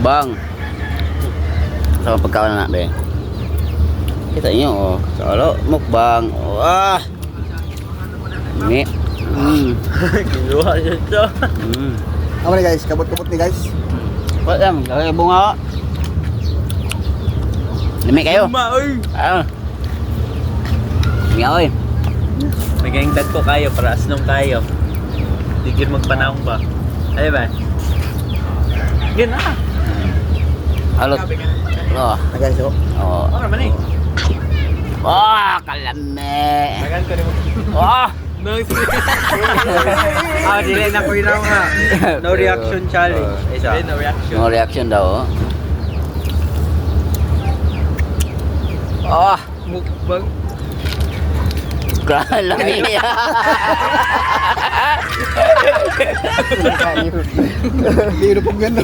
mukbang. Sama pagkain na be. Kita nyo oh, solo mukbang. Wah. Ini. Kiluha siya ito. Apa nih guys, kabut-kabut nih guys. What em, kaya bunga. Limi kayo. Oy. Ah. Nga oy. Nagayang ko kayo para asnong kayo. Digir magpanahon ba? Ay ba? Yan na. Halo. Oh. Nah guys, oh. Oh. Ano man eh? Wah, kalame. Nagan ko rin mo. Wah. Dili na ko inaw nga. No reaction challenge. Isa. No reaction. No reaction daw. Oh. Mukbang. Kalame. Hindi na pong ganda.